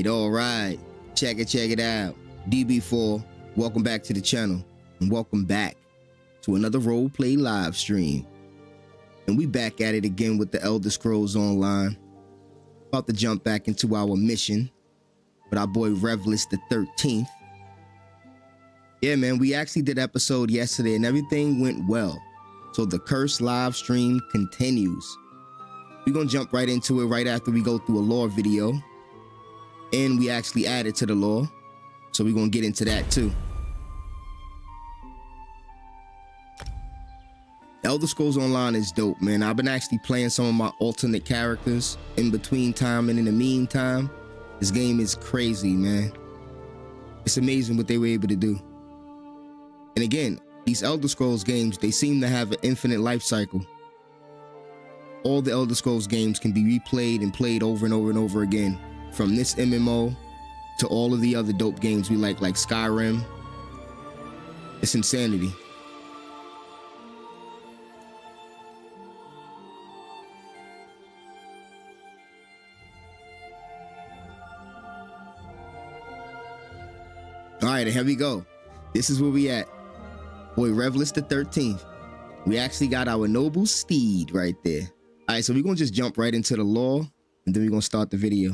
All right. Check it out. DB4, welcome back to the channel, and welcome back to another roleplay live stream. And we back at it again with the Elder Scrolls Online. About to jump back into our mission with our boy Revelus the 13th. Yeah, man, we actually did episode yesterday and everything went well. So the curse live stream continues. We're gonna jump right into it right after we go through a lore video. And we actually added to the lore, so we're gonna get into that too. Elder Scrolls Online is dope, man. I've been actually playing some of my alternate characters in between time and in the meantime. This game is crazy, man. It's amazing what they were able to do. And again, these Elder Scrolls games, they seem to have an infinite life cycle. All the Elder Scrolls games can be replayed and played over and over and over again. From this MMO to all of the other dope games we like Skyrim. It's insanity. All right, here we go. This is where we at. Boy, Revelus the 13th. We actually got our noble steed right there. All right, so we're gonna just jump right into the lore, and then we're gonna start the video.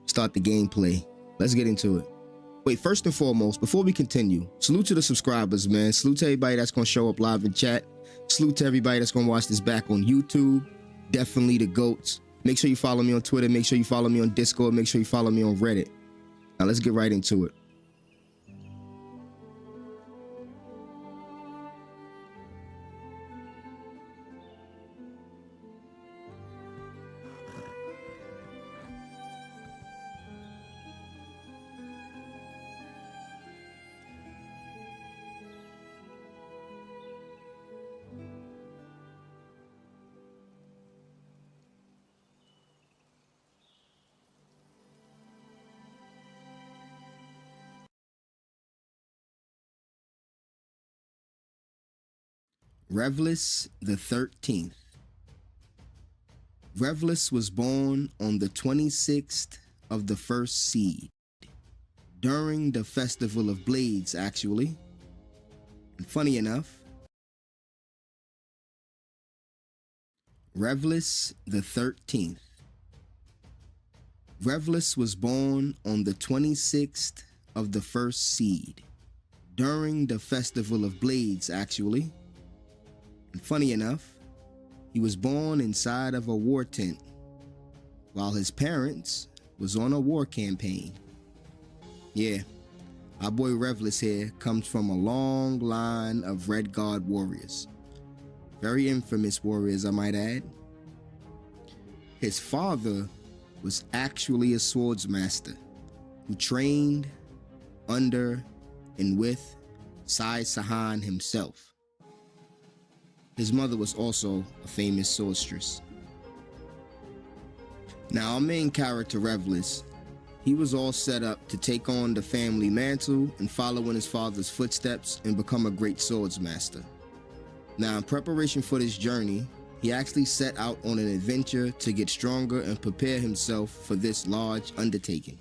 Start the gameplay. Let's get into it. Wait, first and foremost, before we continue, salute to the subscribers, man. Salute to everybody that's gonna show up live in chat. Salute to everybody that's gonna watch this back on YouTube. Definitely the GOATs. Make sure you follow me on Twitter. Make sure you follow me on Discord. Make sure you follow me on Reddit. Now let's get right into it. Revelus the 13th. Revelus was born on the 26th of the first seed, during the Festival of Blades, actually. And funny enough, Revelus the 13th. Revelus was born on the 26th of the first seed, during the Festival of Blades, actually. And funny enough, he was born inside of a war tent while his parents was on a war campaign. Yeah, our boy Revelus here comes from a long line of Red Guard warriors. Very infamous warriors, I might add. His father was actually a swordsmaster who trained under and with Sai Sahan himself. His mother was also a famous sorceress. Now, our main character, Revelus, he was all set up to take on the family mantle and follow in his father's footsteps and become a great swordsmaster. Now, in preparation for this journey, he actually set out on an adventure to get stronger and prepare himself for this large undertaking.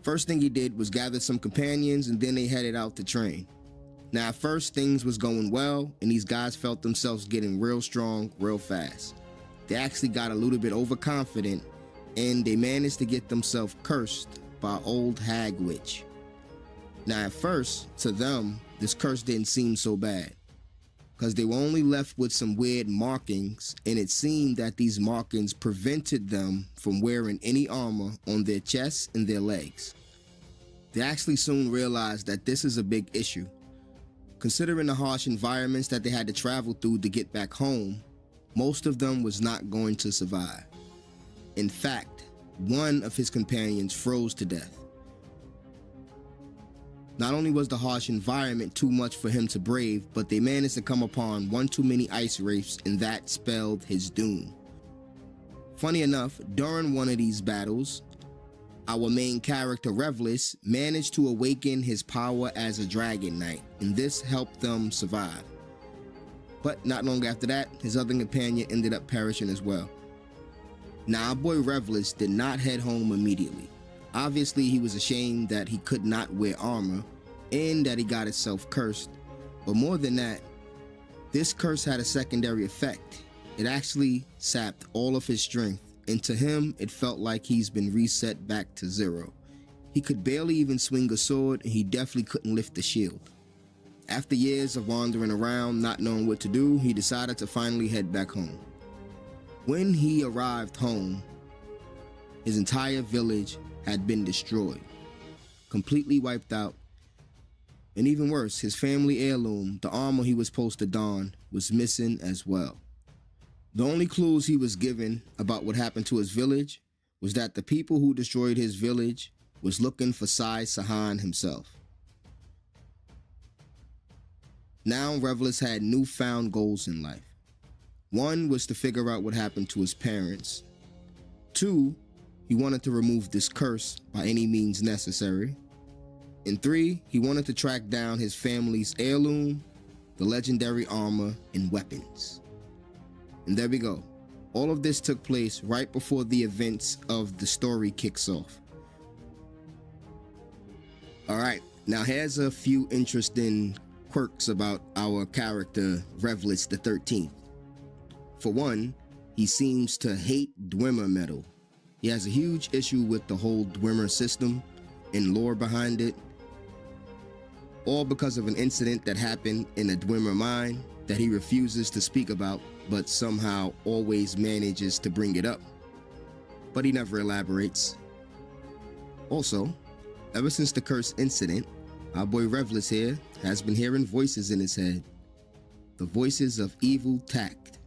First thing he did was gather some companions, and then they headed out to train. Now, at first, things was going well, and these guys felt themselves getting real strong real fast. They actually got a little bit overconfident, and they managed to get themselves cursed by old hag witch. Now, at first, to them, this curse didn't seem so bad, because they were only left with some weird markings, and it seemed that these markings prevented them from wearing any armor on their chests and their legs. They actually soon realized that this is a big issue. Considering the harsh environments that they had to travel through to get back home, most of them was not going to survive. In fact, one of his companions froze to death. Not only was the harsh environment too much for him to brave, but they managed to come upon one too many ice wraiths, and that spelled his doom. Funny enough, during one of these battles, our main character Revlis managed to awaken his power as a dragon knight, and this helped them survive. But not long after that, his other companion ended up perishing as well. Now, our boy Revlis did not head home immediately. Obviously, he was ashamed that he could not wear armor and that he got himself cursed. But more than that, this curse had a secondary effect. It actually sapped all of his strength, and to him, it felt like he's been reset back to zero. He could barely even swing a sword, and he definitely couldn't lift a shield. After years of wandering around, not knowing what to do, he decided to finally head back home. When he arrived home, his entire village had been destroyed, completely wiped out, and even worse, his family heirloom, the armor he was supposed to don, was missing as well. The only clues he was given about what happened to his village was that the people who destroyed his village was looking for Sai Sahan himself. Now Revlis had newfound goals in life. One was to figure out what happened to his parents. Two, he wanted to remove this curse by any means necessary. And three, he wanted to track down his family's heirloom, the legendary armor, and weapons. And there we go. All of this took place right before the events of the story kicks off. Alright, now here's a few interesting quirks about our character Revlis the 13th. For one, he seems to hate Dwemer metal. He has a huge issue with the whole Dwemer system and lore behind it, all because of an incident that happened in a Dwemer mine that he refuses to speak about, but somehow always manages to bring it up. But he never elaborates. Also, ever since the curse incident, our boy Revlis here has been hearing voices in his head. The voices of evil tact.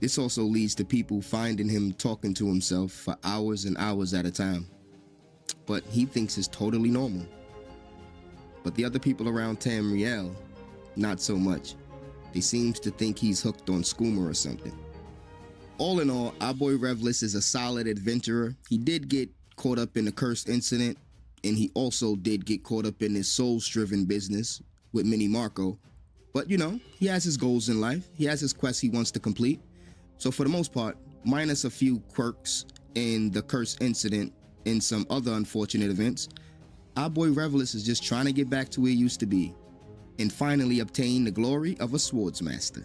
This also leads to people finding him talking to himself for hours and hours at a time. But he thinks it's totally normal. But the other people around Tamriel, not so much. They seems to think he's hooked on skooma or something. All in all, our boy Revlis is a solid adventurer. He did get caught up in the cursed incident, and he also did get caught up in his soul-striven business with Mini Marco. But you know, he has his goals in life. He has his quests he wants to complete. So for the most part, minus a few quirks in the cursed incident and some other unfortunate events, our boy Revlis is just trying to get back to where he used to be and finally obtain the glory of a swordsmaster.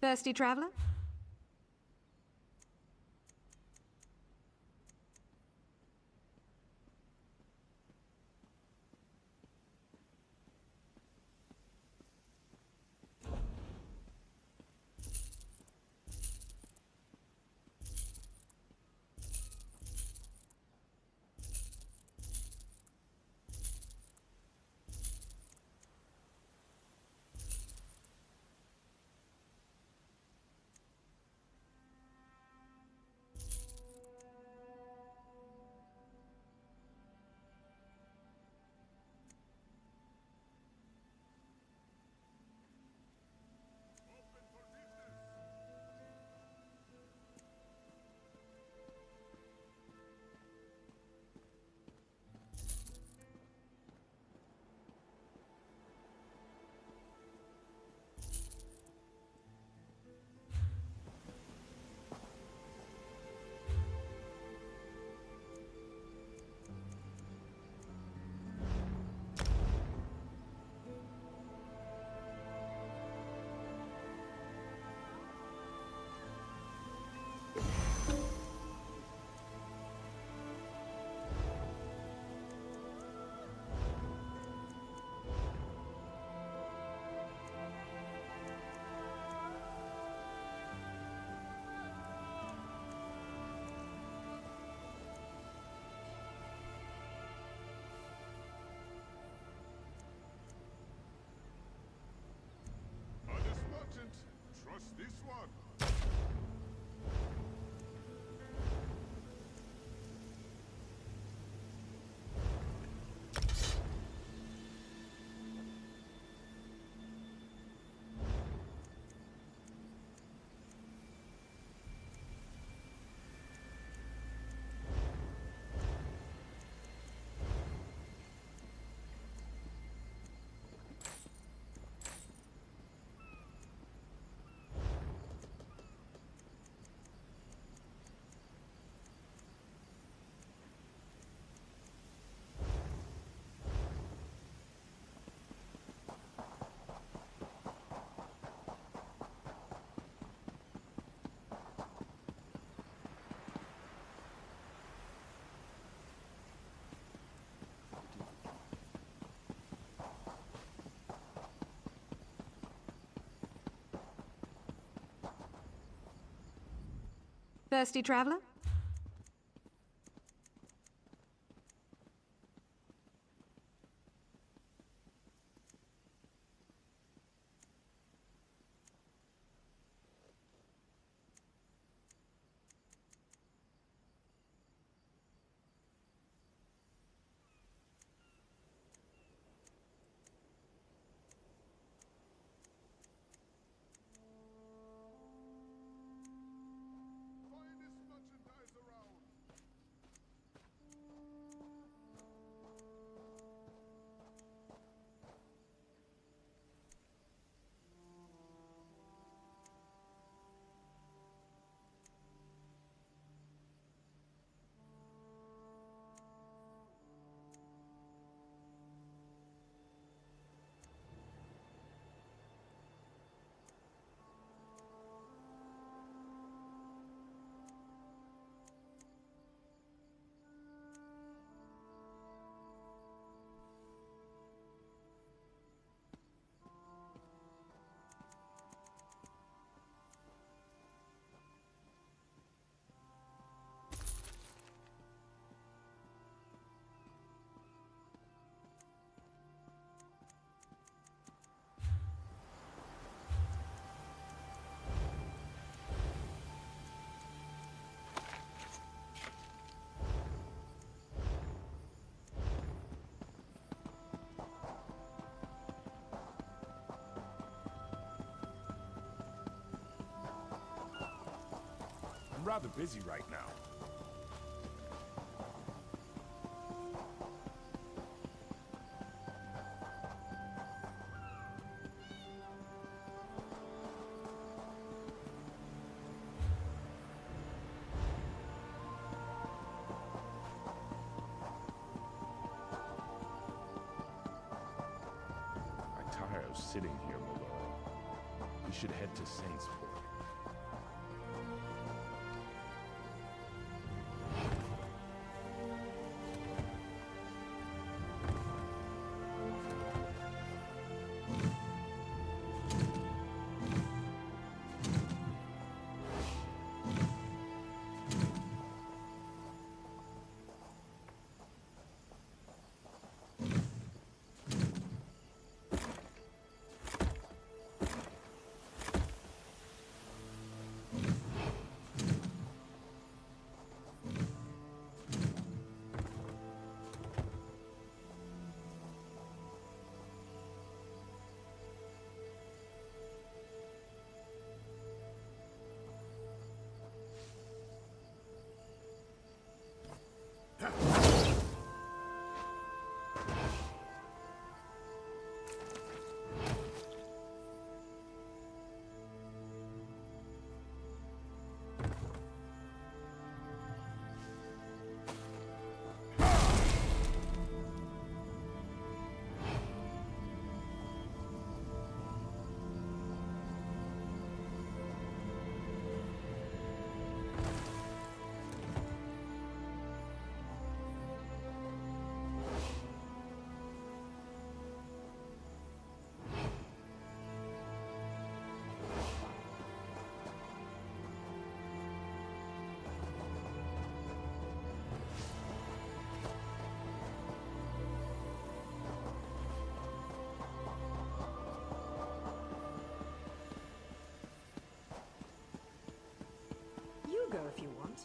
Thirsty traveler? Trust this one. Thirsty traveler? Finest merchandise around. I'm rather busy right now. I'm tired of sitting here, Malora. We should head to Saintsport.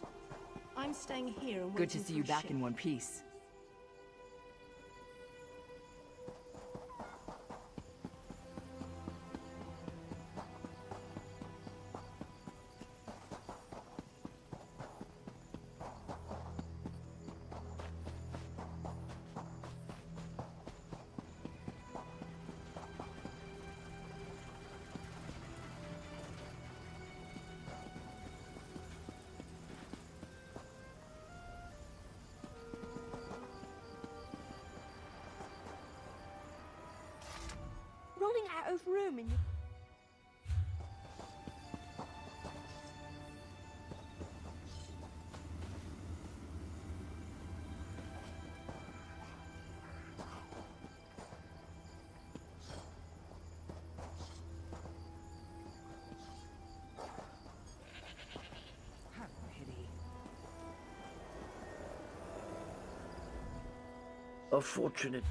won't. I'm staying here and Good to waiting see for you a back ship. in one piece. Running out of room in your... Have pity. A fortunate.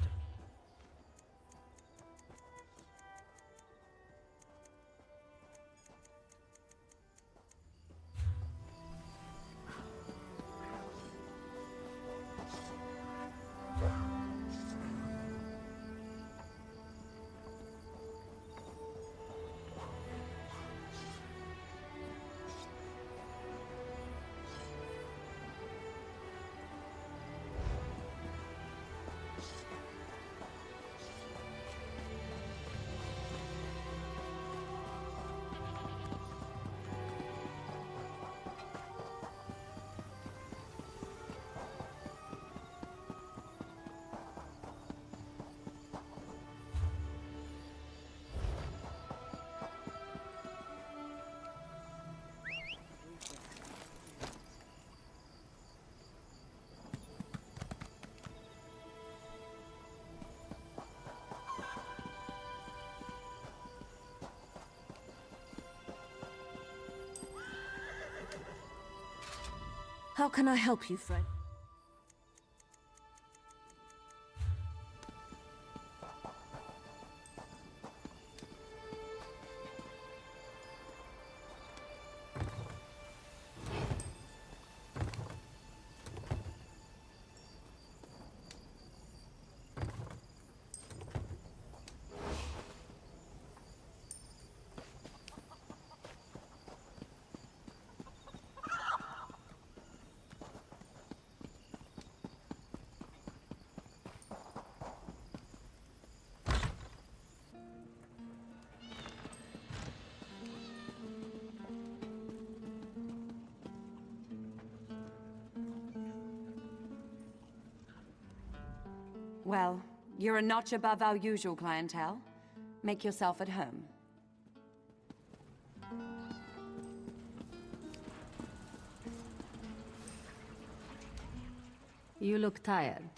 How can I help you, Fred? Well, you're a notch above our usual clientele. Make yourself at home. You look tired.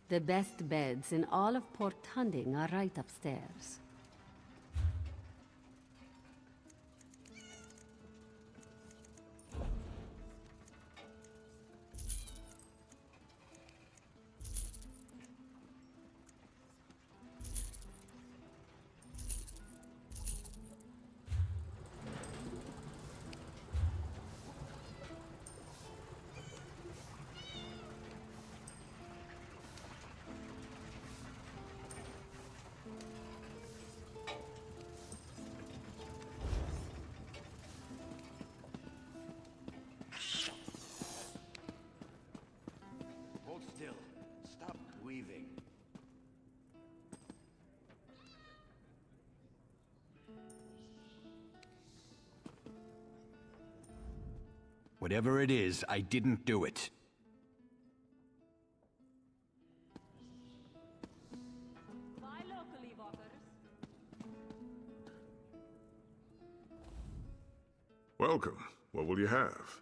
The best beds in all of Port Hunding are right upstairs. Hold still. Stop weaving. Whatever it is, I didn't do it. Buy locally, walkers. Welcome. What will you have?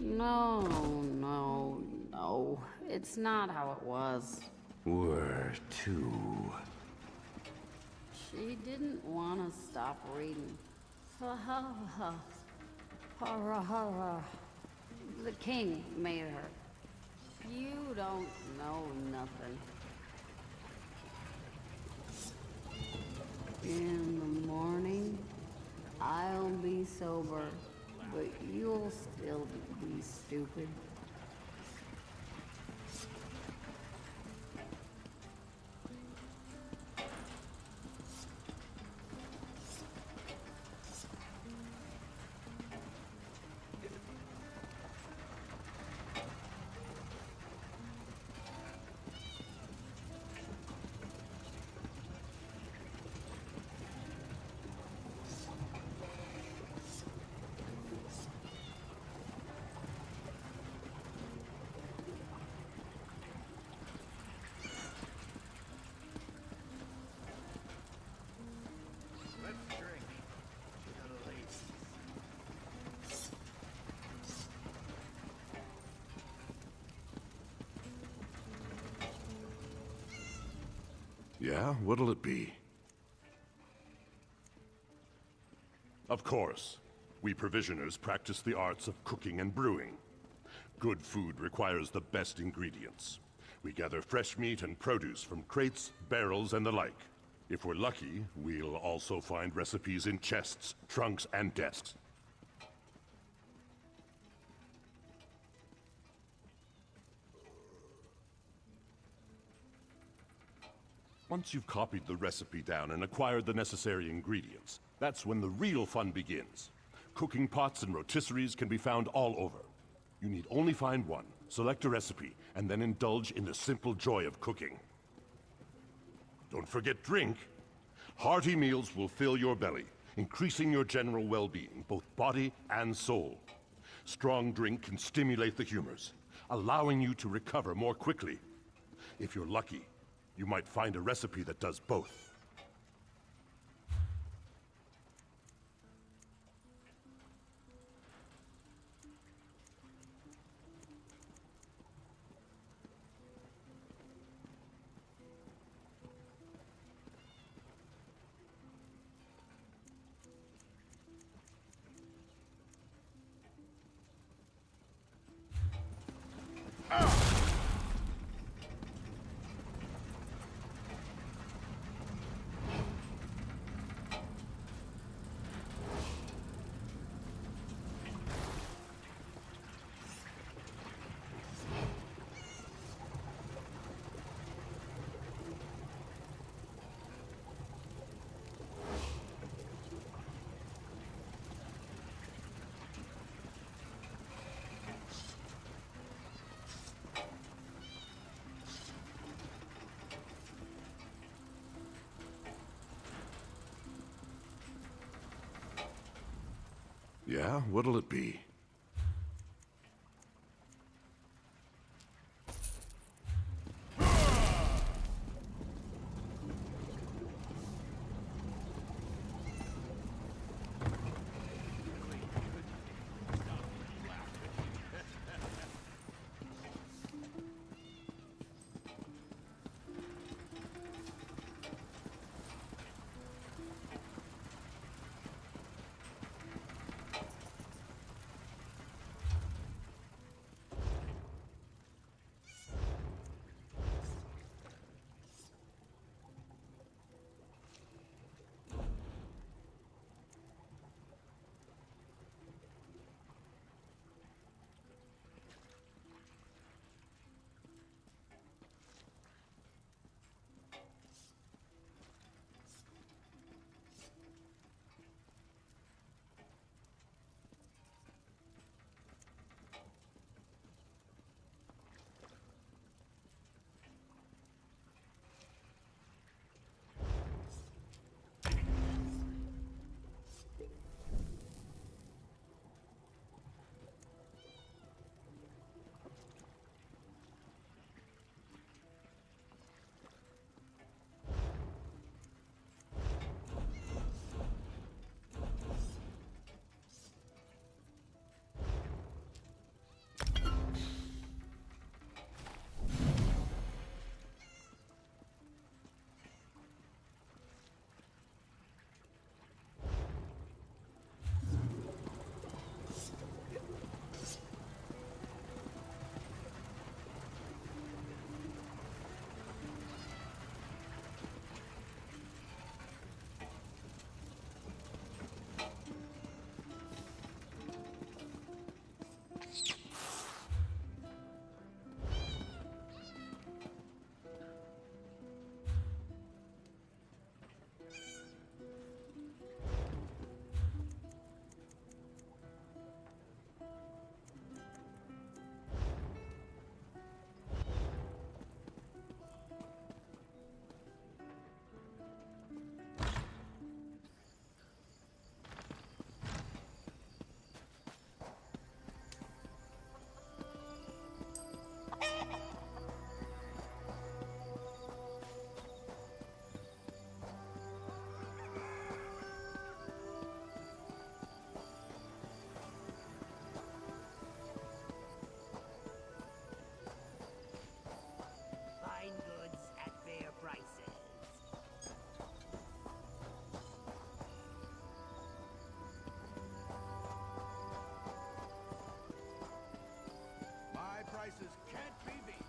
No, no, no. It's not how it was. Were too. She didn't want to stop reading. The king made her. You don't know nothing. In the morning, I'll be sober, but you'll still be stupid. Yeah, what'll it be? Of course. We provisioners practice the arts of cooking and brewing. Good food requires the best ingredients. We gather fresh meat and produce from crates, barrels, and the like. If we're lucky, we'll also find recipes in chests, trunks, and desks. Once you've copied the recipe down and acquired the necessary ingredients, that's when the real fun begins. Cooking pots and rotisseries can be found all over. You need only find one, select a recipe, and then indulge in the simple joy of cooking. Don't forget drink. Hearty meals will fill your belly, increasing your general well-being, both body and soul. Strong drink can stimulate the humors, allowing you to recover more quickly. If you're lucky, you might find a recipe that does both. Yeah, what'll it be? prices can't be beat.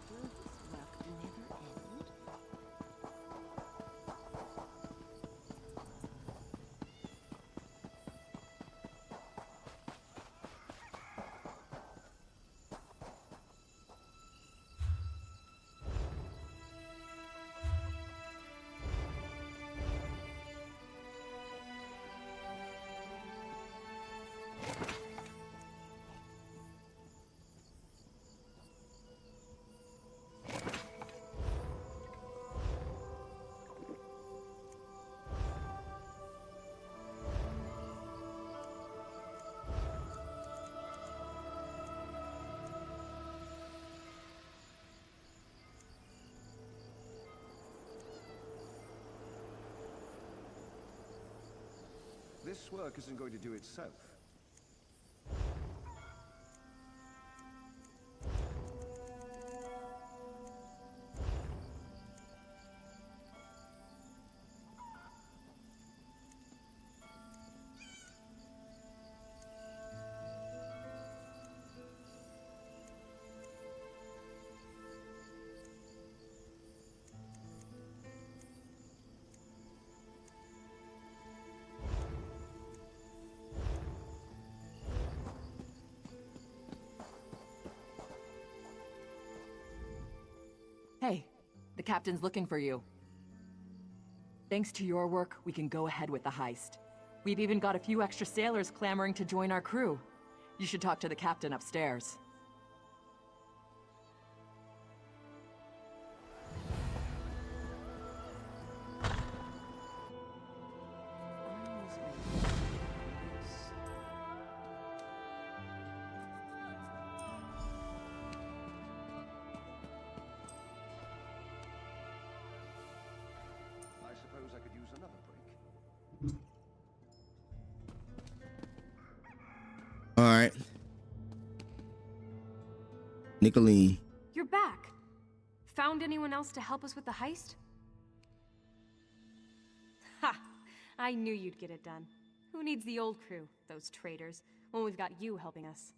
Will this work never end? This work isn't going to do itself. Hey, the captain's looking for you. Thanks to your work, we can go ahead with the heist. We've even got a few extra sailors clamoring to join our crew. You should talk to the captain upstairs. I suppose I could use another break. All right. Nicolene. You're back. Found anyone else to help us with the heist? Ha! I knew you'd get it done. Who needs the old crew, those traitors, when we've got you helping us?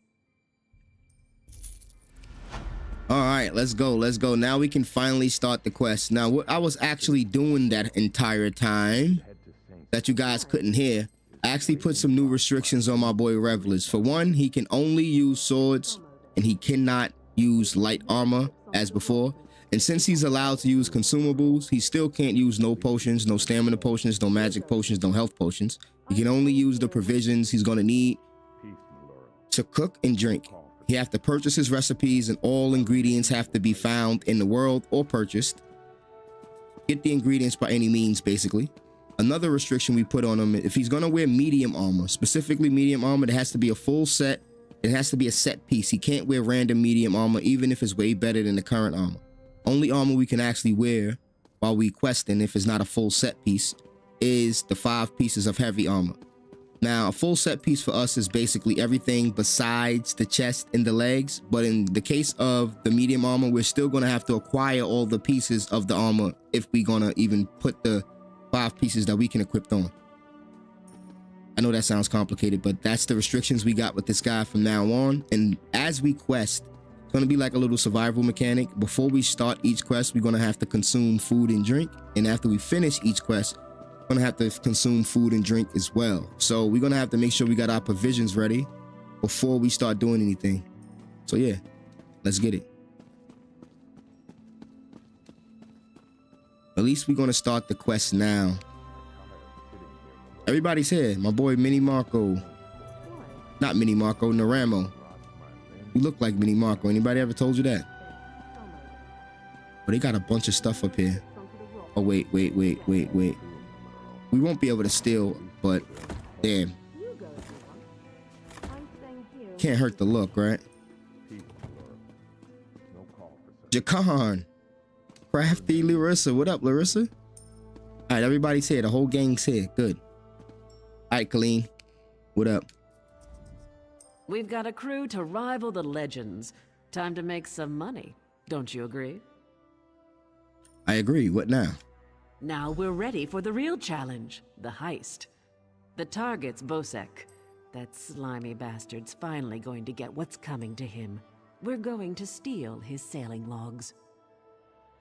All right, let's go. Let's go. Now we can finally start the quest. Now, what I was actually doing that entire time that you guys couldn't hear, I actually put some new restrictions on my boy Revelers. For one, he can only use swords and he cannot use light armor as before. And since he's allowed to use consumables, he still can't use no potions, no stamina potions, no magic potions, no health potions. He can only use the provisions he's going to need to cook and drink. He have to purchase his recipes, and all ingredients have to be found in the world or purchased. Get the ingredients by any means, basically. Another restriction we put on him, if he's going to wear medium armor, specifically medium armor, it has to be a full set. It has to be a set piece. He can't wear random medium armor, even if it's way better than the current armor. Only armor we can actually wear while we questing, if it's not a full set piece, is the 5 pieces of heavy armor. Now, a full set piece for us is basically everything besides the chest and the legs. But in the case of the medium armor, we're still going to have to acquire all the pieces of the armor if we're going to even put the 5 pieces that we can equip on. I know that sounds complicated, but that's the restrictions we got with this guy from now on. And as we quest, it's going to be like a little survival mechanic. Before we start each quest, we're going to have to consume food and drink. And after we finish each quest, we're going to have to consume food and drink as well. So we're going to have to make sure we got our provisions ready before we start doing anything. So yeah, let's get it. At least we're going to start the quest now. Everybody's here. My boy Mini Marco. Not Mini Marco, Naramo. You look like Mini Marco. Anybody ever told you that? But they got a bunch of stuff up here. Oh, wait. We won't be able to steal, but damn. Can't hurt the look, right? Jacan. Crafty Larissa. What up, Larissa? All right, everybody's here. The whole gang's here. Good. All right, Colleen. What up? We've got a crew to rival the legends. Time to make some money. Don't you agree? I agree. What now? Now we're ready for the real challenge, the heist. The target's Bosek. That slimy bastard's finally going to get what's coming to him. We're going to steal his sailing logs.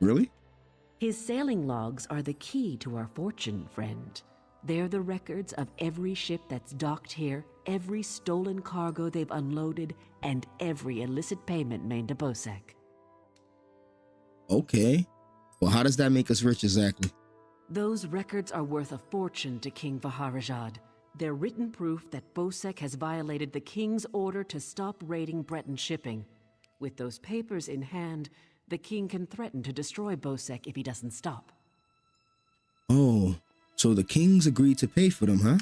Really? His sailing logs are the key to our fortune, friend. They're the records of every ship that's docked here, every stolen cargo they've unloaded, and every illicit payment made to Bosek. Okay. Well, how does that make us rich exactly? Those records are worth a fortune to King Vaharajad. They're written proof that Bosek has violated the king's order to stop raiding Breton shipping. With those papers in hand, the king can threaten to destroy Bosek if he doesn't stop. Oh, so the king's agreed to pay for them, huh?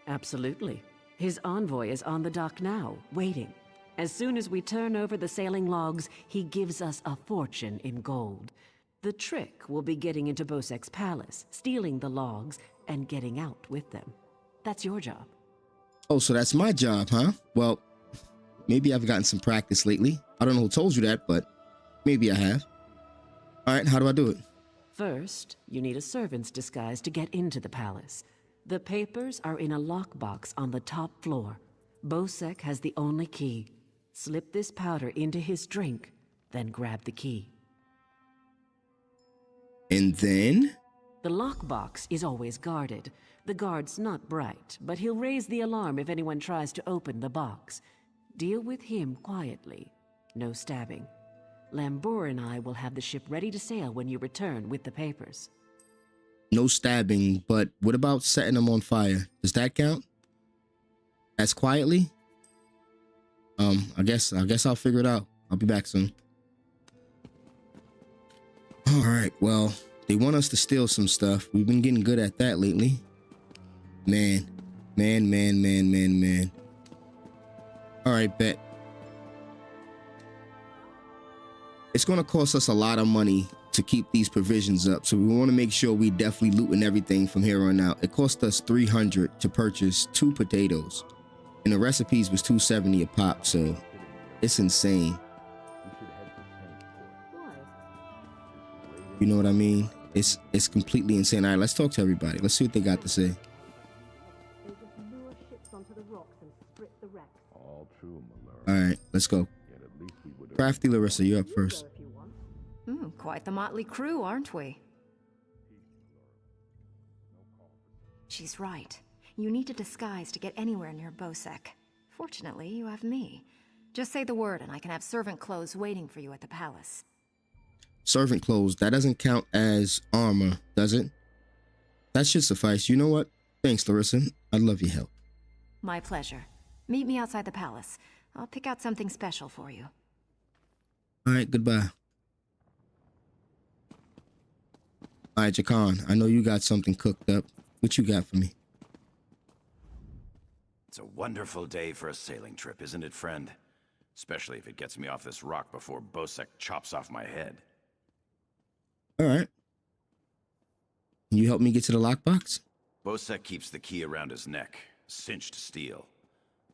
Absolutely. His envoy is on the dock now, waiting. As soon as we turn over the sailing logs, he gives us a fortune in gold. The trick will be getting into Bosek's palace, stealing the logs, and getting out with them. That's your job. Oh, so that's my job, huh? Well, maybe I've gotten some practice lately. I don't know who told you that, but maybe I have. All right, how do I do it? First, you need a servant's disguise to get into the palace. The papers are in a lockbox on the top floor. Bosek has the only key. Slip this powder into his drink, then grab the key. And then? The lockbox is always guarded. The guard's not bright, but he'll raise the alarm if anyone tries to open the box. Deal with him quietly. No stabbing. Lambour and I will have the ship ready to sail when you return with the papers. No stabbing, but what about setting them on fire? Does that count? As quietly? I guess I'll figure it out. I'll be back soon. All right, well, they want us to steal some stuff. We've been getting good at that lately. Man. All right, bet. It's going to cost us a lot of money to keep these provisions up, so we want to make sure we definitely looting everything from here on out. It cost us 300 to purchase 2 potatoes, and the recipes was 270 a pop, so it's insane. You know what I mean? It's completely insane. All right, let's talk to everybody. Let's see what they got to say. All right, let's go. Crafty Larissa, you're up first. Quite the motley crew, aren't we? She's right. You need a disguise to get anywhere near Bosek. Fortunately, you have me. Just say the word and I can have servant clothes waiting for you at the palace. Servant clothes, that doesn't count as armor, does it? That should suffice. You know what? Thanks, Larissa. I'd love your help. My pleasure. Meet me outside the palace. I'll pick out something special for you. All right, goodbye. All right, Jakan, I know you got something cooked up. What you got for me? It's a wonderful day for a sailing trip, isn't it, friend? Especially if it gets me off this rock before Bosek chops off my head. All right. Can you help me get to the lockbox? Bosek keeps the key around his neck, cinched steel.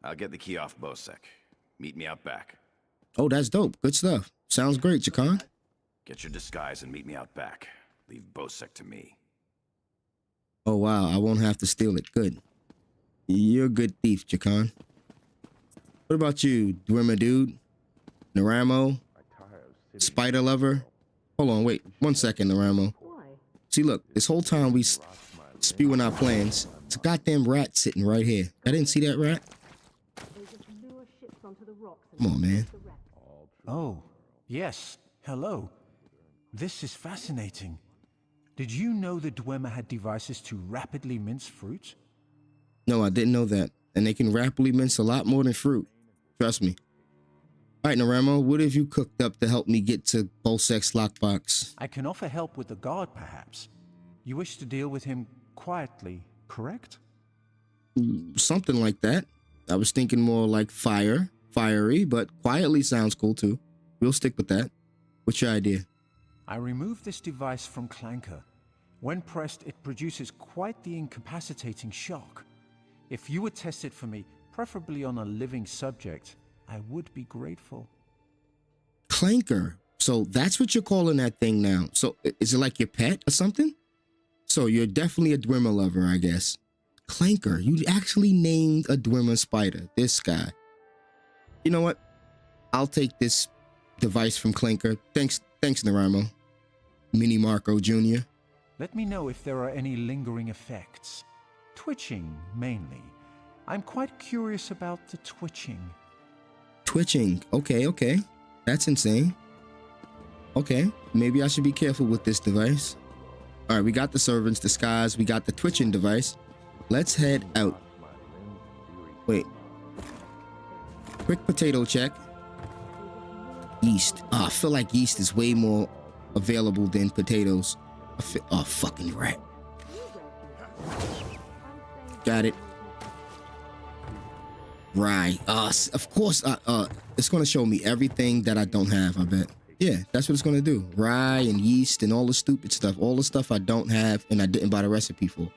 I'll get the key off Bosek. Meet me out back. Oh, that's dope. Good stuff. Sounds great, Jakan. Get your disguise and meet me out back. Leave Bosek to me. Oh, wow. I won't have to steal it. Good. You're a good thief, Jakan. What about you, Dwemer dude? Naramo? Spider lover? Hold on, wait. 1 second, Naramo. See, look. This whole time we spewing our plans, it's a goddamn rat sitting right here. I didn't see that rat. Come on, man. Oh, yes. Hello. This is fascinating. Did you know the Dwemer had devices to rapidly mince fruit? No, I didn't know that. And they can rapidly mince a lot more than fruit. Trust me. All right, Naramo, what have you cooked up to help me get to Bosek's lockbox? I can offer help with the guard, perhaps. You wish to deal with him quietly, correct? Something like that. I was thinking more like fiery, but quietly sounds cool too. We'll stick with that. What's your idea? I removed this device from Clanker. When pressed, it produces quite the incapacitating shock. If you would test it for me, preferably on a living subject, I would be grateful. Clanker. So that's what you're calling that thing now. So is it like your pet or something? So you're definitely a Dwemer lover, I guess. Clanker. You actually named a Dwemer spider. This guy. You know what? I'll take this device from Clanker. Thanks, Naramo. Mini Marco Jr. Let me know if there are any lingering effects. Twitching, mainly. I'm quite curious about the twitching. Twitching. Okay. That's insane. Okay, maybe I should be careful with this device. All right, we got the servant's disguise. We got the twitching device. Let's head out. Wait. Quick potato check. Yeast. Oh, I feel like yeast is way more available than potatoes. Oh, fucking rat. Got it. Rye. Of course, it's going to show me everything that I don't have, I bet. Yeah, that's what it's going to do. Rye and yeast and all the stupid stuff. All the stuff I don't have and I didn't buy the recipe for.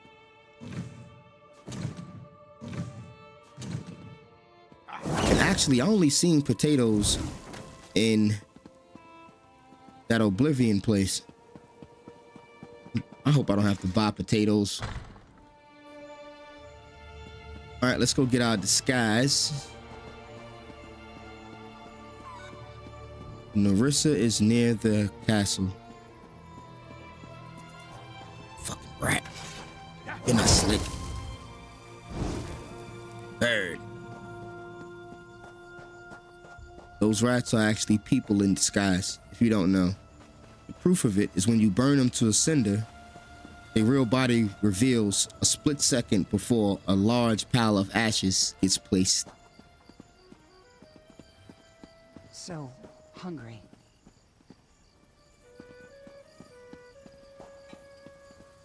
And actually, I only seen potatoes in that Oblivion place. I hope I don't have to buy potatoes. All right, let's go get our disguise. Narissa is near the castle. Fucking rat. You're not slick. Bird. Those rats are actually people in disguise, if you don't know. The proof of it is when you burn them to a cinder, their real body reveals a split second before a large pile of ashes gets placed. So hungry.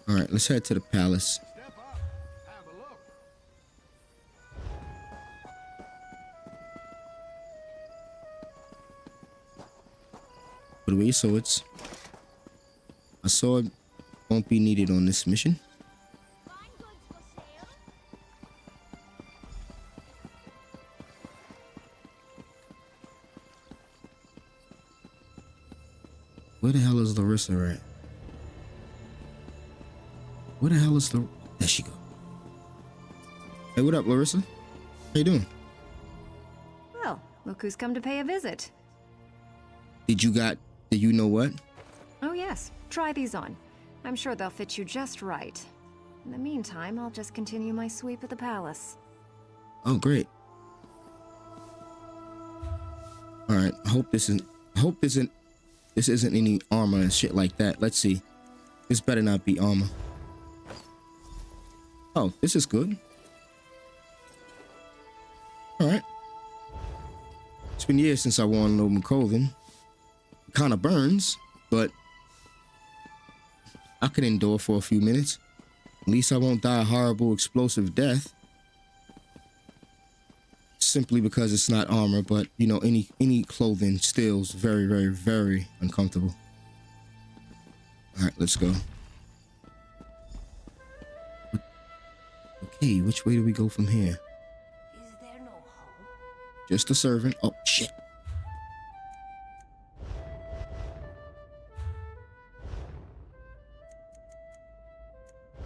All right, let's head to the palace. Put away your swords. A sword won't be needed on this mission. Where the hell is Larissa at? Where the hell is the... There she go. Hey, what up, Larissa? How you doing? Well, look who's come to pay a visit. Did you know what? Oh yes, try these on. I'm sure they'll fit you just right. In the meantime, I'll just continue my sweep of the palace. Oh, great. All right, I hope this isn't any armor and shit like that. Let's see. This better not be armor. Oh, this is good. All right. It's been years since I worn no clothing. It kind of burns, but I can endure for a few minutes. At least I won't die a horrible explosive death. Simply because it's not armor, but you know, any clothing still is very, very, very uncomfortable. All right, let's go. Okay, which way do we go from here? Is there no home? Just a servant. Oh, shit.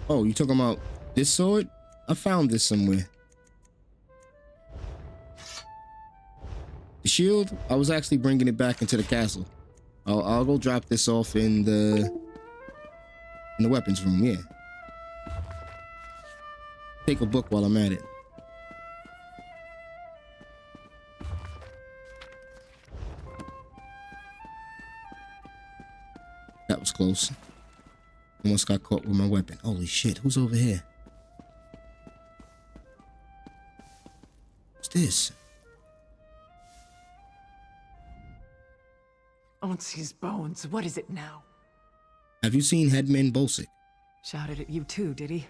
Oh, you talking about this sword? I found this somewhere. The shield, I was actually bringing it back into the castle. I'll go drop this off in the weapons room, yeah. Take a book while I'm at it. That was close. Almost got caught with my weapon. Holy shit, who's over here? What's this? Onsi's bones, what is it now? Have you seen Headman Bosick? Shouted at you too, did he?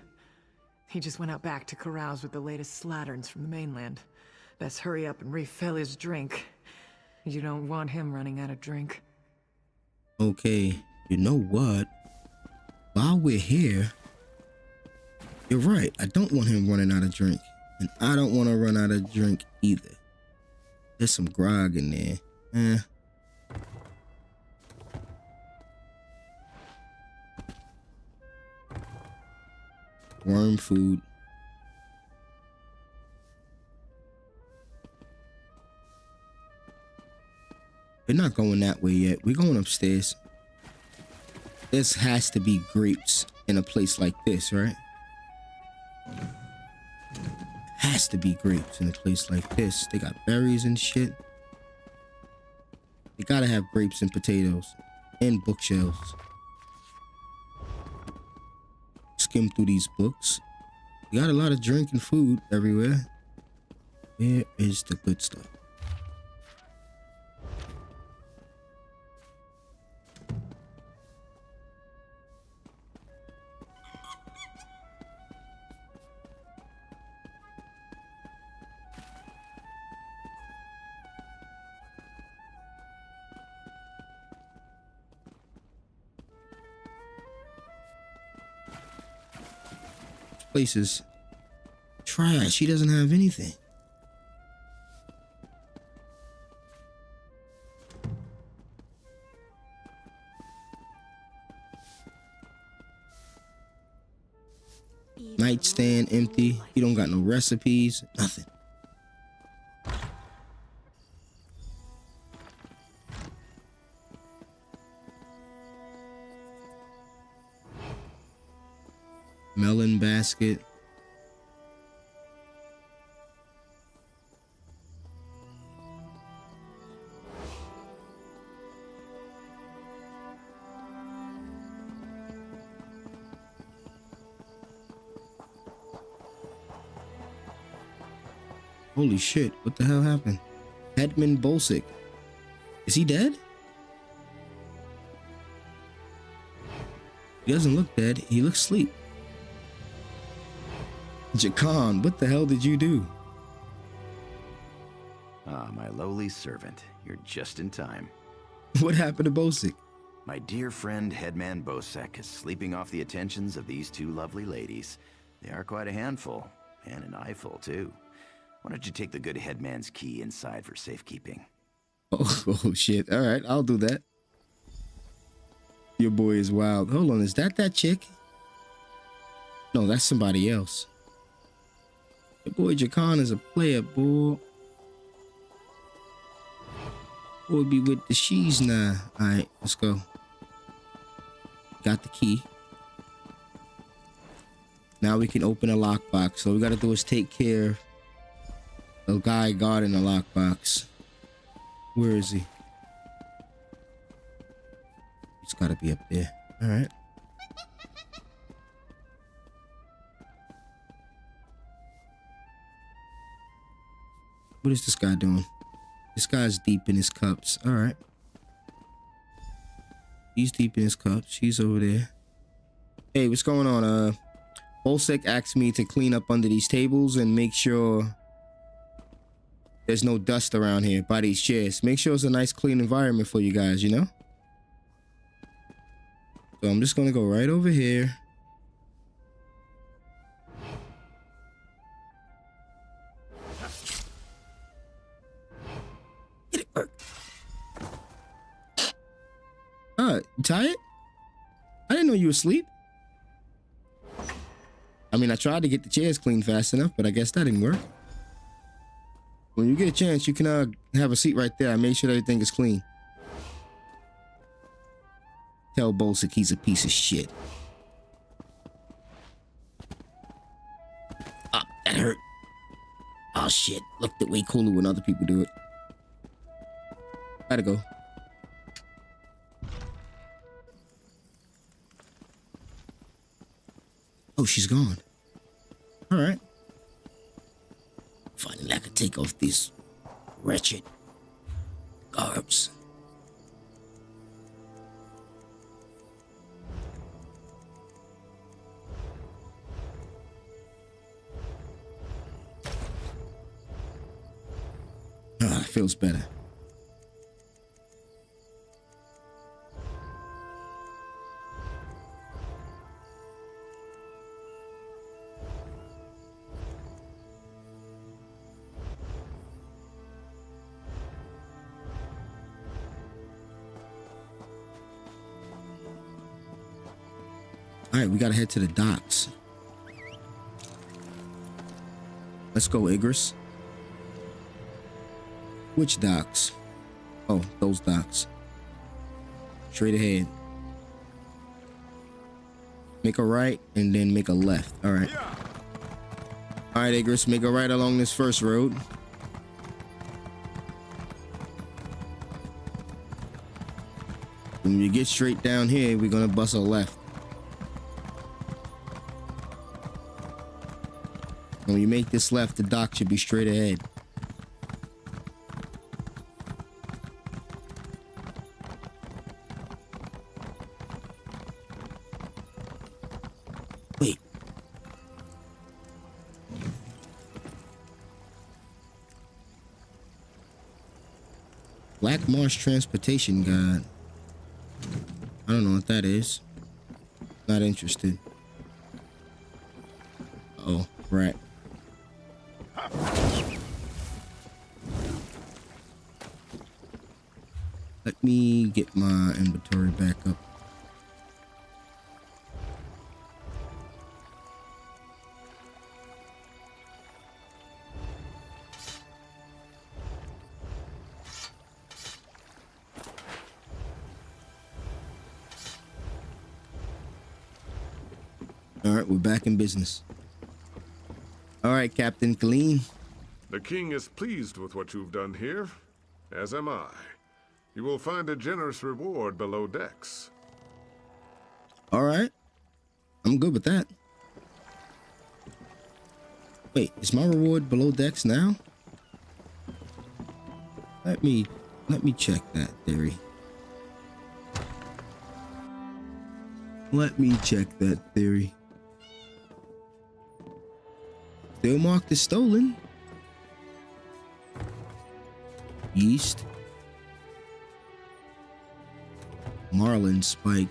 He just went out back to carouse with the latest slatterns from the mainland. Best hurry up and refill his drink. You don't want him running out of drink. Okay, you know what? While we're here, you're right. I don't want him running out of drink. And I don't want to run out of drink either. There's some grog in there. Worm food. We're not going that way yet. We're going upstairs. This has to be grapes in a place like this, right? Has to be grapes in a place like this. They got berries and shit. They gotta have grapes and potatoes and bookshelves. Skim through these books. We got a lot of drink and food everywhere. Where is the good stuff? Places trash. He doesn't have anything. Nightstand empty. He don't got no recipes. Nothing. Melon basket. Holy shit, what the hell happened? Hetman Bolsick. Is he dead? He doesn't look dead. He looks asleep. Jakan, what the hell did you do? Ah, my lowly servant. You're just in time. What happened to Bolsick? My dear friend, Headman Bosek, is sleeping off the attentions of these two lovely ladies. They are quite a handful, and an eyeful, too. Why don't you take the good headman's key inside for safekeeping? Oh shit. All right, I'll do that. Your boy is wild. Hold on, is that chick? No, that's somebody else. Your boy Jakan is a player, boy. Boy be with the she's now. All right, let's go. Got the key. Now we can open a lockbox. So all we gotta do is take care of the guy guarding the lockbox. Where is he? He's gotta be up there. All right. What is this guy doing? This guy's deep in his cups. All right. He's deep in his cups. He's over there. Hey, what's going on? Bolsek asked me to clean up under these tables and make sure there's no dust around here by these chairs. Make sure it's a nice clean environment for you guys, you know? So I'm just gonna go right over here. Get it work. You tired? I didn't know you were asleep. I mean, I tried to get the chairs cleaned fast enough, but I guess that didn't work. When you get a chance, you can have a seat right there. I made sure everything is clean. Tell Bolsick he's a piece of shit. Ah, that hurt. Oh shit, looked way cooler when other people do it. Gotta go. Oh, she's gone. All right. Finally, I could take off these wretched garbs. Ah, it feels better. All right, we gotta head to the docks. Let's go, Igris. Which docks? Oh, those docks. Straight ahead. Make a right and then make a left. All right. All right, Igris, make a right along this first road. When you get straight down here, we're gonna bust a left. When you make this left, the dock should be straight ahead. Wait. Black Marsh Transportation Guide. I don't know what that is. Not interested. Oh, right. Let me get my inventory back up. All right, we're back in business. All right, Captain Colleen. The king is pleased with what you've done here, as am I. You will find a generous reward below decks. All right, I'm good with that. Wait, is my reward below decks now? Let me check that theory. Let me check that theory. Still marked as stolen. Yeast. Marlin spike.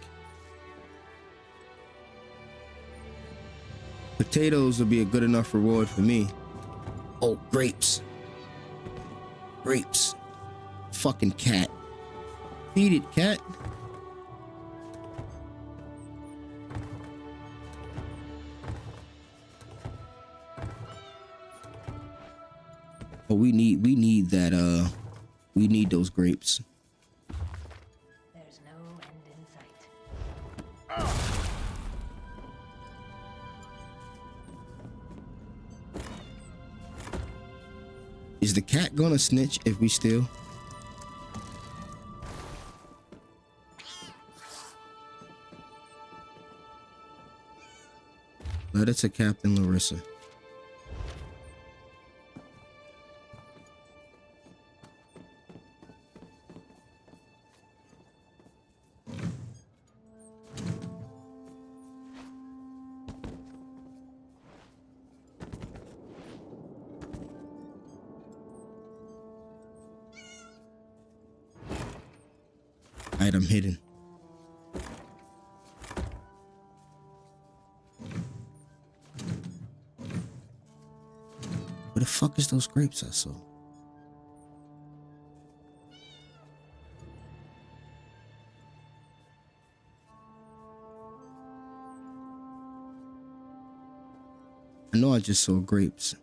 Potatoes will be a good enough reward for me. Oh, grapes. Grapes. Fucking cat. Feed it, cat. Oh, we need that, we need those grapes. There's no end in sight. Is the cat gonna snitch if we steal? Letter to Captain Larissa. Item hidden. Where the fuck is those grapes I saw? I know I just saw grapes.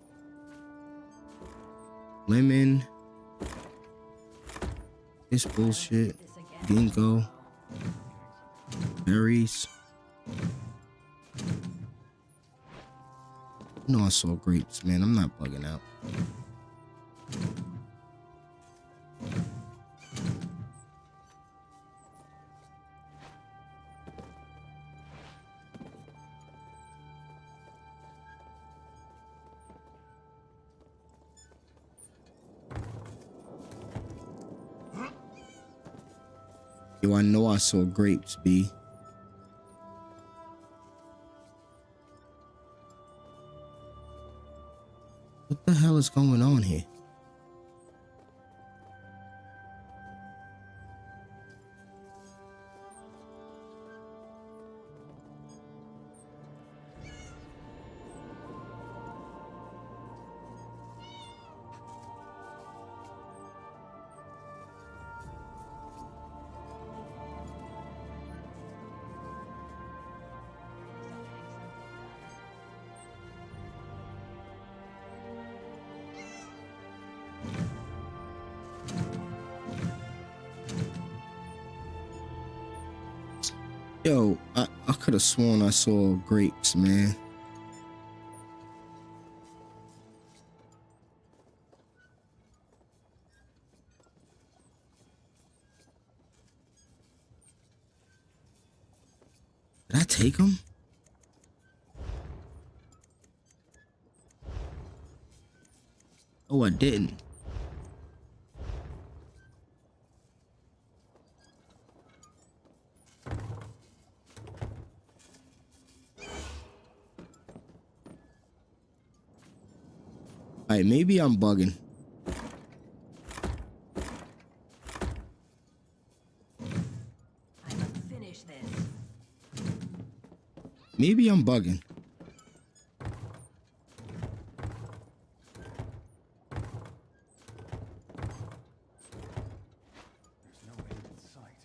Lemon. This bullshit. Dingo. Berries. No, I saw grapes, man. I'm not bugging out. Yo, I know I saw grapes, B. What the hell is going on here? Yo, I could have sworn I saw grapes, man. Did I take them? Oh, I didn't. Alright, maybe I'm bugging. I must finish this. Maybe I'm bugging. There's no end in sight.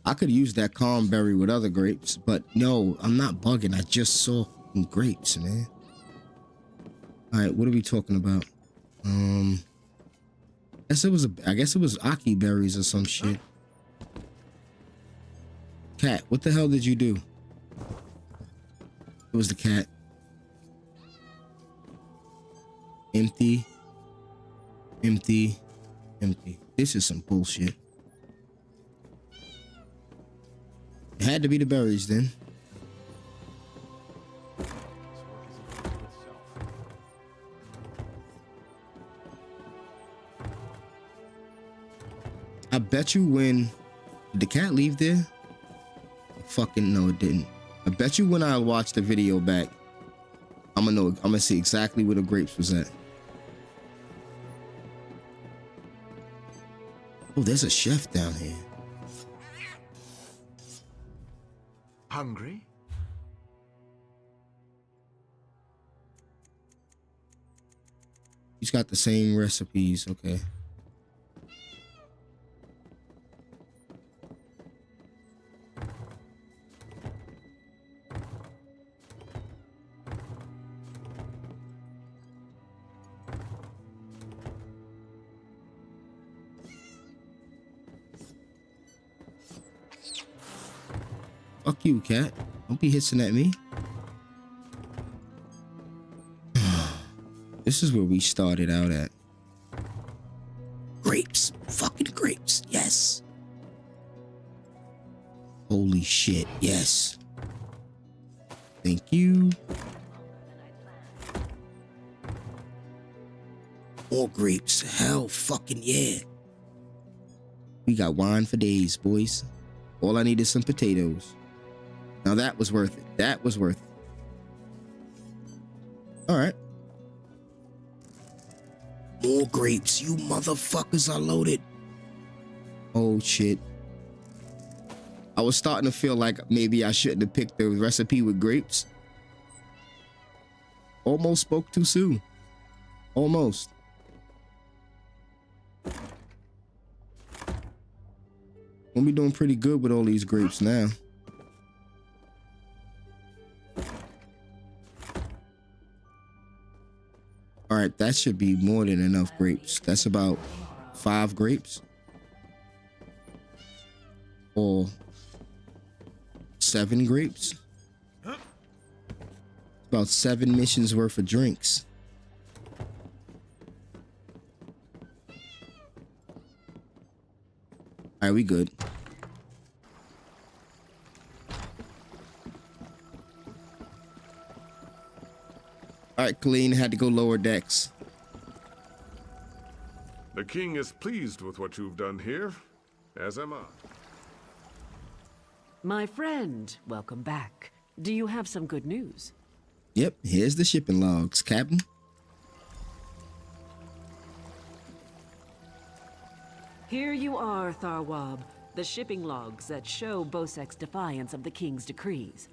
I could use that calm berry with other grapes, but no, I'm not bugging. I just saw some grapes, man. All right, what are we talking about? I guess it was Aki berries or some shit. Cat, what the hell did you do? It was the cat. Empty. Empty. Empty. This is some bullshit. It had to be the berries then. I bet you when... Did the cat leave there? Fucking no, it didn't. I bet you when I watch the video back, I'm gonna see exactly where the grapes was at. Oh, there's a chef down here. Hungry? He's got the same recipes, okay. Fuck you, cat. Don't be hissing at me. This is where we started out at. Grapes. Fucking grapes. Yes. Holy shit. Yes. Thank you. More grapes. Hell fucking yeah. We got wine for days, boys. All I need is some potatoes. Now that was worth it. That was worth it. All right. More grapes. You motherfuckers are loaded. Oh, shit. I was starting to feel like maybe I shouldn't have picked the recipe with grapes. Almost spoke too soon. Almost. We'll be doing pretty good with all these grapes now. All right, that should be more than enough grapes. That's about 5 grapes. Or 7 grapes. About 7 missions worth of drinks. All right, we good. All right, Colleen had to go lower decks. The king is pleased with what you've done here, as am I. My friend, welcome back. Do you have some good news? Yep, here's the shipping logs, Captain. Here you are, Tharwab. The shipping logs that show Bosek's defiance of the king's decrees.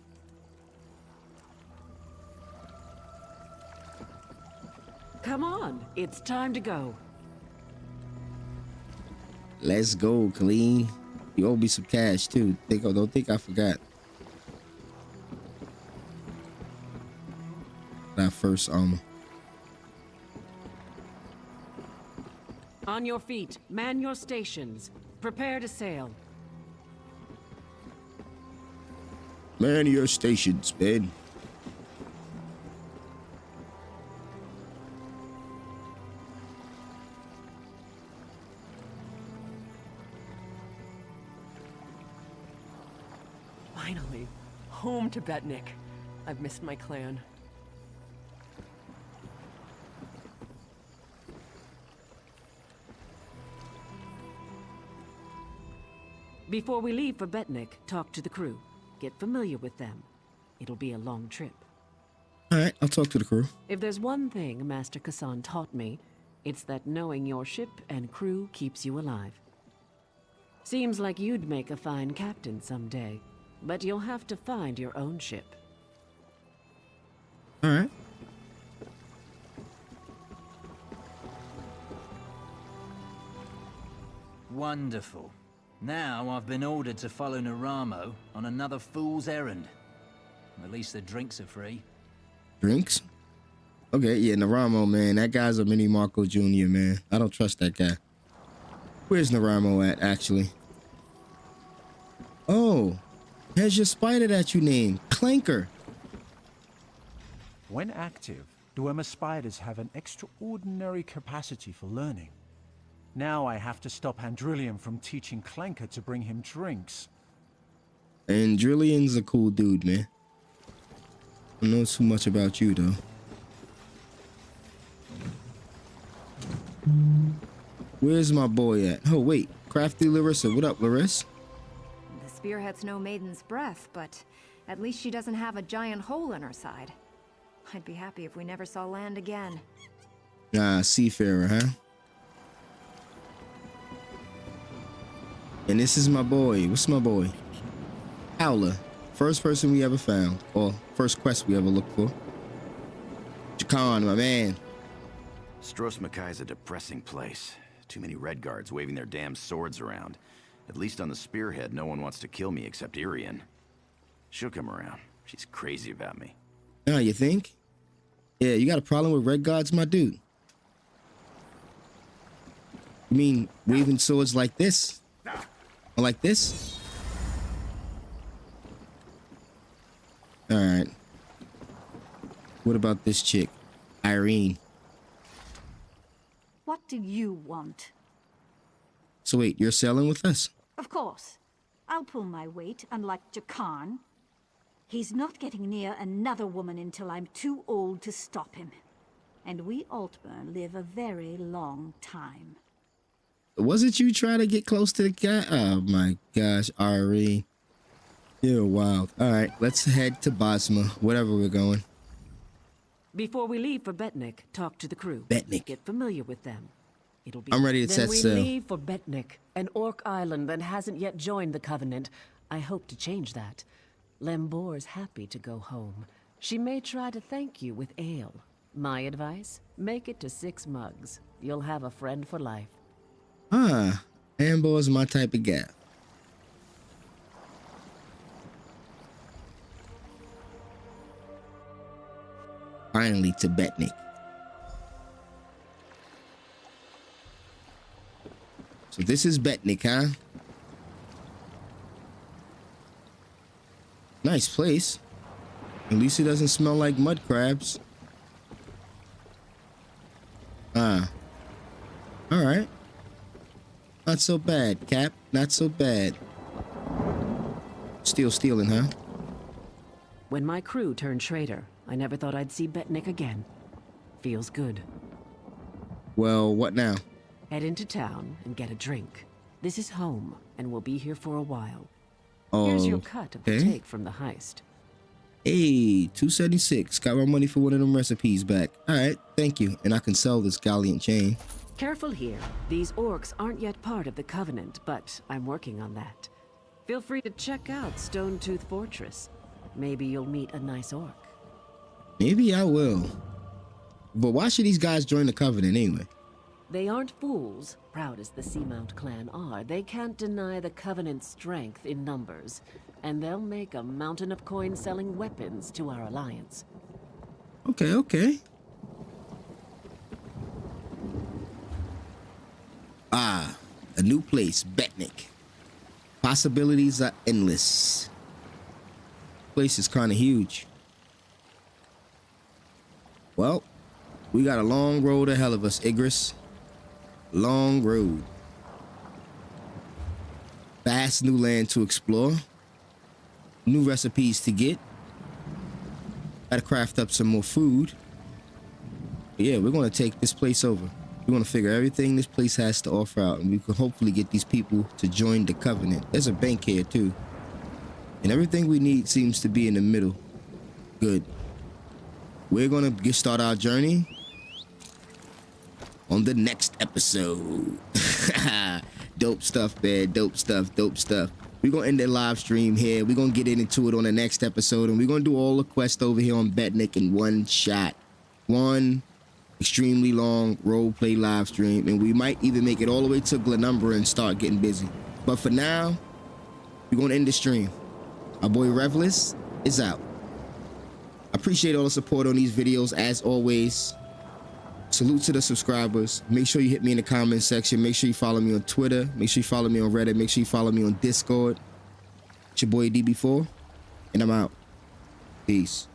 Come on, it's time to go. Let's go, Colleen. You owe me some cash too. Don't think I forgot. that first armor. On your feet, man your stations. Prepare to sail. Man your stations, man. Finally, home to Betnik. I've missed my clan. Before we leave for Betnik, talk to the crew. Get familiar with them. It'll be a long trip. Alright, I'll talk to the crew. If there's one thing Master Kassan taught me, it's that knowing your ship and crew keeps you alive. Seems like you'd make a fine captain someday, but you'll have to find your own ship. Alright. Wonderful. Now I've been ordered to follow Naramo on another fool's errand. At least the drinks are free. Drinks? Okay, yeah, Naramo, man. That guy's a mini Marco Jr., man. I don't trust that guy. Where's Naramo at, actually? Oh, there's your spider that you named, Clanker. When active, Duema spiders have an extraordinary capacity for learning. Now I have to stop Andrillion from teaching Clanker to bring him drinks. Andrillion's a cool dude, man. I don't know too much about you, though. Where's my boy at? Oh, wait. Crafty Larissa. What up, Larissa? The spearhead's no maiden's breath, but at least she doesn't have a giant hole in her side. I'd be happy if we never saw land again. Ah, seafarer, huh? And this is my boy. What's my boy? Howler. First person we ever found. Or first quest we ever looked for. Jakan, my man. Stros Makai's a depressing place. Too many red guards waving their damn swords around. At least on the spearhead, no one wants to kill me except Irian. She'll come around. She's crazy about me. Ah, you think? Yeah, you got a problem with red guards, my dude? You mean waving swords like this? Or like this? Alright. What about this chick? Irene. What do you want? So wait, you're sailing with us? Of course. I'll pull my weight, unlike Jakan. He's not getting near another woman until I'm too old to stop him. And we Altburn live a very long time. Wasn't you trying to get close to the guy? Oh my gosh, Irene. You're wild. Alright, let's head to Bosma, wherever we're going. Before we leave for Betnik, talk to the crew. Betnik. Get familiar with them. It'll be. I'm ready to set sail. Then we leave for Betnik, an orc island that hasn't yet joined the Covenant. I hope to change that. Lembor's happy to go home. She may try to thank you with ale. My advice? Make it to 6 mugs. You'll have a friend for life. Ah, Ambor's my type of guy. Finally to Betnik. So this is Betnik, huh? Nice place. At least it doesn't smell like mud crabs. Ah. Alright. Not so bad, Cap. Not so bad. Still stealing, huh? When my crew turned traitor, I never thought I'd see Betnik again. Feels good. Well, what now? Head into town and get a drink. This is home, and we'll be here for a while. Oh, here's your cut of the okay. take from the heist. Hey, 276. Got my money for one of them recipes back. Alright, thank you. And I can sell this Galleon chain. Careful here. These orcs aren't yet part of the Covenant, but I'm working on that. Feel free to check out Stone Tooth Fortress. Maybe you'll meet a nice orc. Maybe I will. But why should these guys join the Covenant anyway? They aren't fools, proud as the Seamount clan are. They can't deny the Covenant's strength in numbers, and they'll make a mountain of coin selling weapons to our alliance. Okay, okay. Ah, a new place, Betnik. Possibilities are endless. Place is kind of huge. Well, we got a long road ahead of us, Igris. Long road. Vast new land to explore. New recipes to get. Gotta craft up some more food. But yeah, we're gonna take this place over. We're gonna figure everything this place has to offer out, and we can hopefully get these people to join the Covenant. There's a bank here too. And everything we need seems to be in the middle. Good. We're gonna start our journey on the next episode. Dope stuff, man. Dope stuff, dope stuff. We're gonna end the live stream here. We're gonna get into it on the next episode, and we're gonna do all the quests over here on Betnik in one shot. One extremely long roleplay live stream, and we might even make it all the way to Glenumbra and start getting busy. But for now, we're gonna end the stream. Our boy Revlis is out. I appreciate all the support on these videos as always. Salute to the subscribers. Make sure you hit me in the comment section. Make sure you follow me on Twitter. Make sure you follow me on Reddit. Make sure you follow me on Discord. It's your boy DB4, and I'm out. Peace.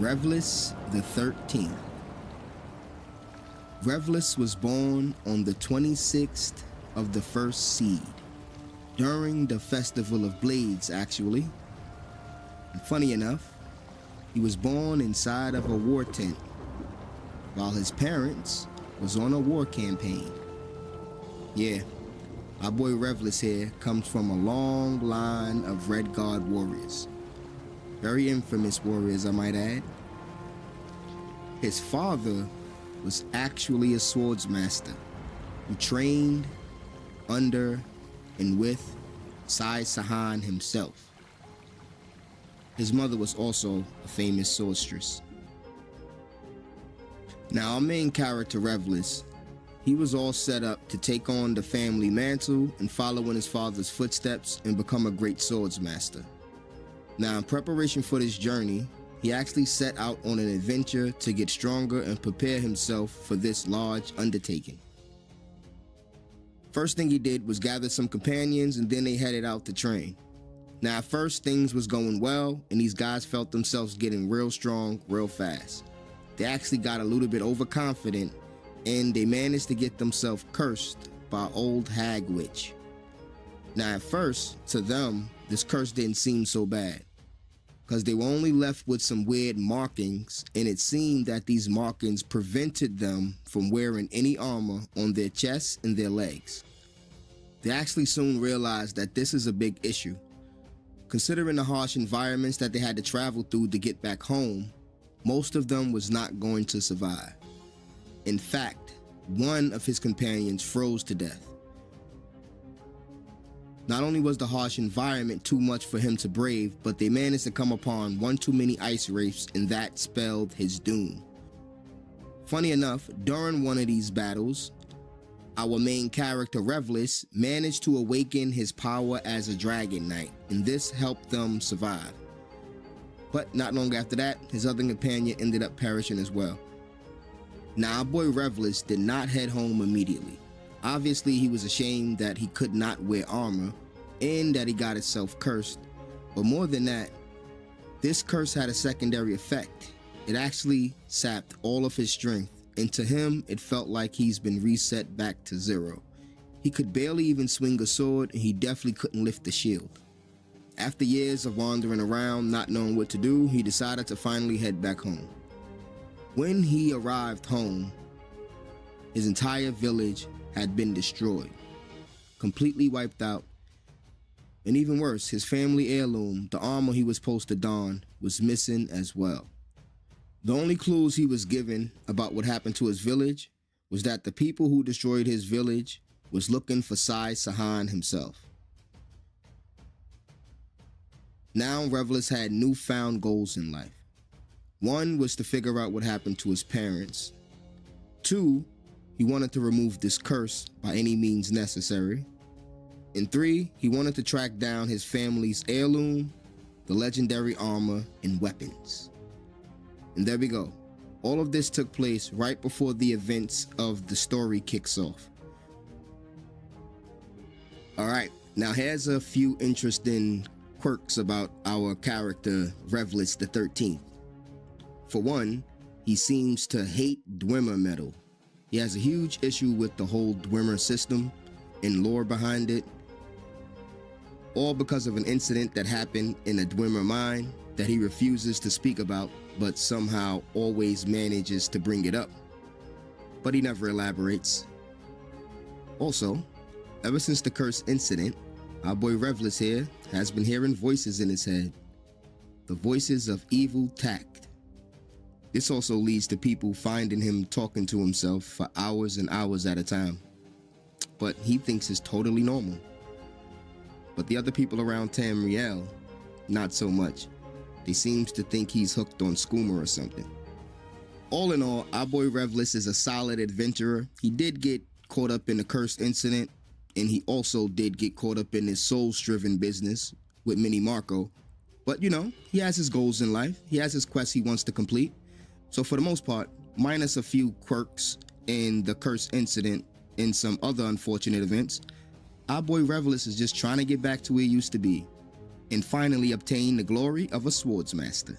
Revlis the 13th. Revlis was born on the 26th of the first seed, during the Festival of Blades, actually. And funny enough, he was born inside of a war tent, while his parents was on a war campaign. Yeah, our boy Revlis here comes from a long line of Red Guard warriors. Very infamous warriors, I might add. His father was actually a swordsmaster who trained under and with Sai Sahan himself. His mother was also a famous swordestress. Now, our main character, Revlis, he was all set up to take on the family mantle and follow in his father's footsteps and become a great swordsmaster. Now, in preparation for this journey, he actually set out on an adventure to get stronger and prepare himself for this large undertaking. First thing he did was gather some companions, and then they headed out to train. Now, at first, things was going well, and these guys felt themselves getting real strong real fast. They actually got a little bit overconfident, and they managed to get themselves cursed by old hag witch. Now, at first, to them, this curse didn't seem so bad, because they were only left with some weird markings, and it seemed that these markings prevented them from wearing any armor on their chests and their legs. They actually soon realized that this is a big issue. Considering the harsh environments that they had to travel through to get back home, most of them was not going to survive. In fact, one of his companions froze to death. Not only was the harsh environment too much for him to brave, but they managed to come upon one too many ice wraiths, and that spelled his doom. Funny enough, during one of these battles, our main character Revlis managed to awaken his power as a dragon knight, and this helped them survive. But not long after that, his other companion ended up perishing as well. Now, our boy Revlis did not head home immediately. Obviously, he was ashamed that he could not wear armor and that he got himself cursed. But more than that, this curse had a secondary effect. It actually sapped all of his strength, and to him, it felt like he's been reset back to zero. He could barely even swing a sword, and he definitely couldn't lift the shield. After years of wandering around, not knowing what to do, he decided to finally head back home. When he arrived home, his entire village had been destroyed, completely wiped out, and even worse, his family heirloom, the armor he was supposed to don, was missing as well. The only clues he was given about what happened to his village was that the people who destroyed his village was looking for Sai Sahan himself. Now Revlis had newfound goals in life. One was to figure out what happened to his parents. Two, he wanted to remove this curse by any means necessary. And three, he wanted to track down his family's heirloom, the legendary armor, and weapons. And there we go. All of this took place right before the events of the story kicks off. Alright, now here's a few interesting quirks about our character, Revlis the 13th. For one, he seems to hate Dwemer metal. He has a huge issue with the whole Dwemer system and lore behind it, all because of an incident that happened in a Dwemer mine that he refuses to speak about, but somehow always manages to bring it up. But he never elaborates. Also, ever since the curse incident, our boy Revlis here has been hearing voices in his head. The voices of evil tact. This also leads to people finding him talking to himself for hours and hours at a time. But he thinks it's totally normal. But the other people around Tamriel, not so much. They seems to think he's hooked on skooma or something. All in all, our boy Revlis is a solid adventurer. He did get caught up in the cursed incident, and he also did get caught up in his soul-striven business with Mini Marco. But you know, he has his goals in life. He has his quests he wants to complete. So for the most part, minus a few quirks in the cursed incident and some other unfortunate events, our boy Revlis is just trying to get back to where he used to be and finally obtain the glory of a swordsmaster.